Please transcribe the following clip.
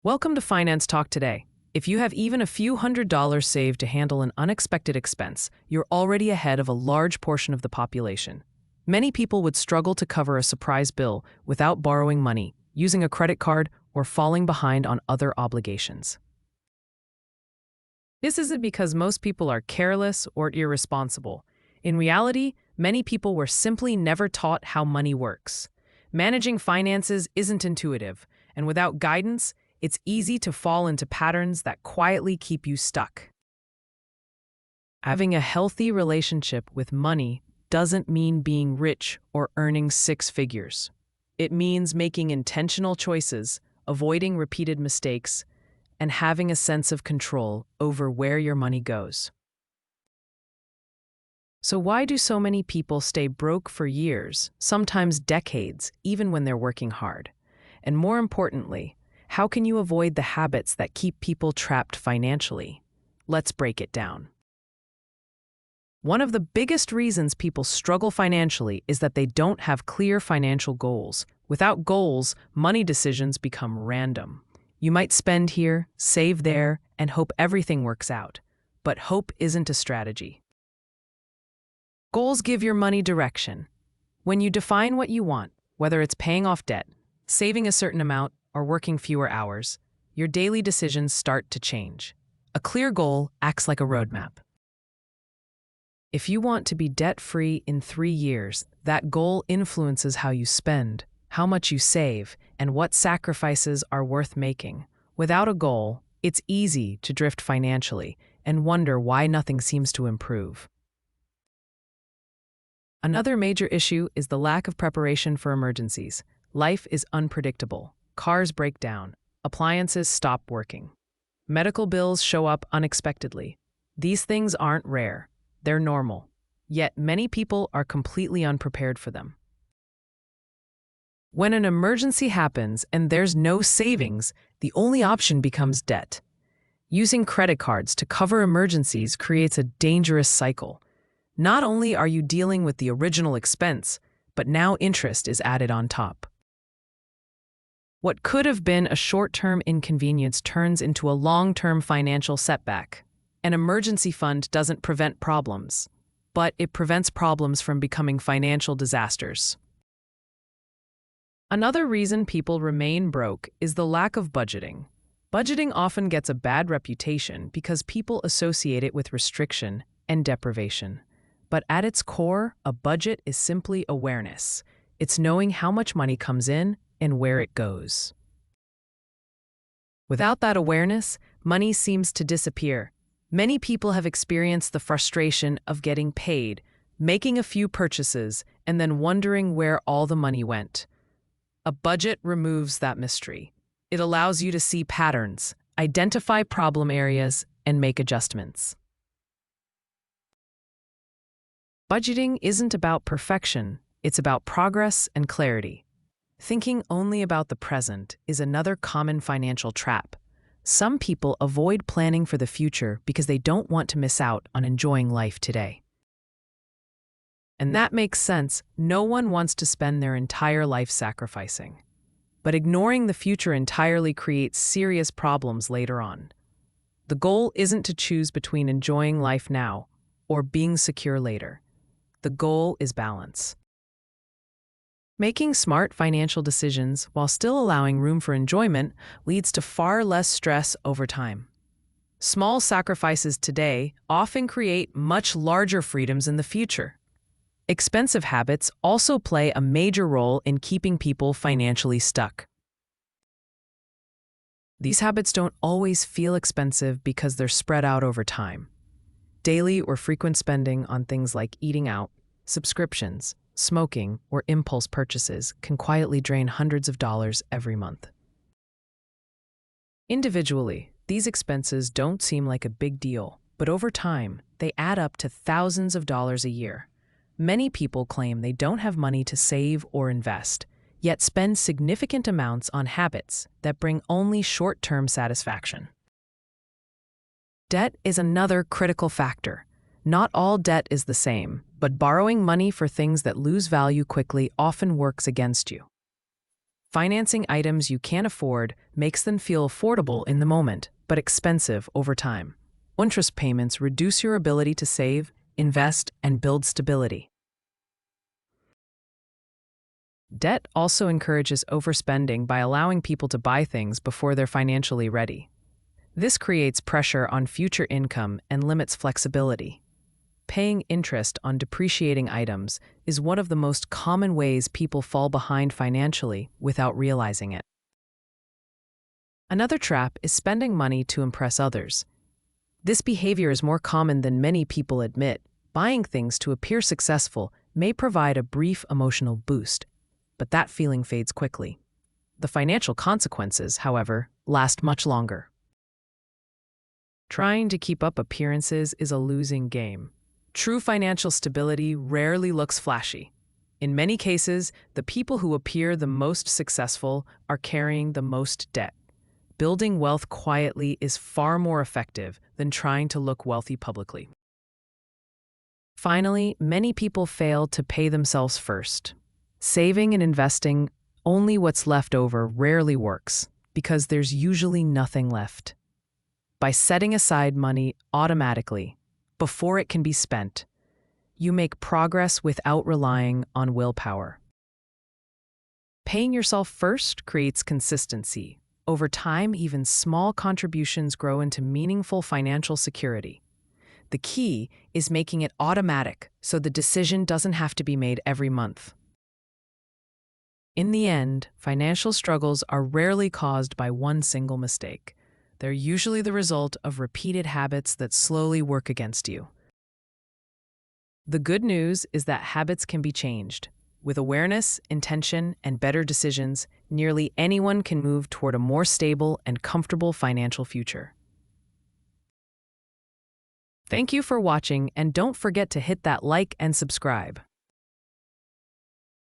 Welcome to Finance Talk today. If you have even a few $100s saved to handle an unexpected expense, you're already ahead of a large portion of the population. Many people would struggle to cover a surprise bill without borrowing money, using a credit card, or falling behind on other obligations. This isn't because most people are careless or irresponsible. In reality, many people were simply never taught how money works. Managing finances isn't intuitive, and without guidance, it's easy to fall into patterns that quietly keep you stuck. Having a healthy relationship with money doesn't mean being rich or earning six figures. It means making intentional choices, avoiding repeated mistakes, and having a sense of control over where your money goes. So why do so many people stay broke for years, sometimes decades, even when they're working hard? And more importantly, how can you avoid the habits that keep people trapped financially? Let's break it down. One of the biggest reasons people struggle financially is that they don't have clear financial goals. Without goals, money decisions become random. You might spend here, save there, and hope everything works out. But hope isn't a strategy. Goals give your money direction. When you define what you want, whether it's paying off debt, saving a certain amount, or working fewer hours, your daily decisions start to change. A clear goal acts like a roadmap. If you want to be debt-free in 3 years, that goal influences how you spend, how much you save, and what sacrifices are worth making. Without a goal, it's easy to drift financially and wonder why nothing seems to improve. Another major issue is the lack of preparation for emergencies. Life is unpredictable. Cars break down. Appliances stop working. Medical bills show up unexpectedly. These things aren't rare. They're normal. Yet many people are completely unprepared for them. When an emergency happens and there's no savings, the only option becomes debt. Using credit cards to cover emergencies creates a dangerous cycle. Not only are you dealing with the original expense, but now interest is added on top. What could have been a short-term inconvenience turns into a long-term financial setback. An emergency fund doesn't prevent problems, but it prevents problems from becoming financial disasters. Another reason people remain broke is the lack of budgeting. Budgeting often gets a bad reputation because people associate it with restriction and deprivation. But at its core, a budget is simply awareness. It's knowing how much money comes in and where it goes. Without that awareness, money seems to disappear. Many people have experienced the frustration of getting paid, making a few purchases, and then wondering where all the money went. A budget removes that mystery. It allows you to see patterns, identify problem areas, and make adjustments. Budgeting isn't about perfection, it's about progress and clarity. Thinking only about the present is another common financial trap. Some people avoid planning for the future because they don't want to miss out on enjoying life today. And that makes sense. No one wants to spend their entire life sacrificing. But ignoring the future entirely creates serious problems later on. The goal isn't to choose between enjoying life now or being secure later. The goal is balance. Making smart financial decisions while still allowing room for enjoyment leads to far less stress over time. Small sacrifices today often create much larger freedoms in the future. Expensive habits also play a major role in keeping people financially stuck. These habits don't always feel expensive because they're spread out over time. Daily or frequent spending on things like eating out, subscriptions, smoking, or impulse purchases can quietly drain hundreds of dollars every month. Individually, these expenses don't seem like a big deal, but over time, they add up to thousands of dollars a year. Many people claim they don't have money to save or invest, yet spend significant amounts on habits that bring only short-term satisfaction. Debt is another critical factor. Not all debt is the same, but borrowing money for things that lose value quickly often works against you. Financing items you can't afford makes them feel affordable in the moment, but expensive over time. Interest payments reduce your ability to save, invest, and build stability. Debt also encourages overspending by allowing people to buy things before they're financially ready. This creates pressure on future income and limits flexibility. Paying interest on depreciating items is one of the most common ways people fall behind financially without realizing it. Another trap is spending money to impress others. This behavior is more common than many people admit. Buying things to appear successful may provide a brief emotional boost, but that feeling fades quickly. The financial consequences, however, last much longer. Trying to keep up appearances is a losing game. True financial stability rarely looks flashy. In many cases, the people who appear the most successful are carrying the most debt. Building wealth quietly is far more effective than trying to look wealthy publicly. Finally, many people fail to pay themselves first. Saving and investing only what's left over rarely works because there's usually nothing left. By setting aside money automatically, before it can be spent, you make progress without relying on willpower. Paying yourself first creates consistency. Over time, even small contributions grow into meaningful financial security. The key is making it automatic so the decision doesn't have to be made every month. In the end, financial struggles are rarely caused by one single mistake. They're usually the result of repeated habits that slowly work against you. The good news is that habits can be changed. With awareness, intention, and better decisions, nearly anyone can move toward a more stable and comfortable financial future. Thank you for watching, and don't forget to hit that like and subscribe.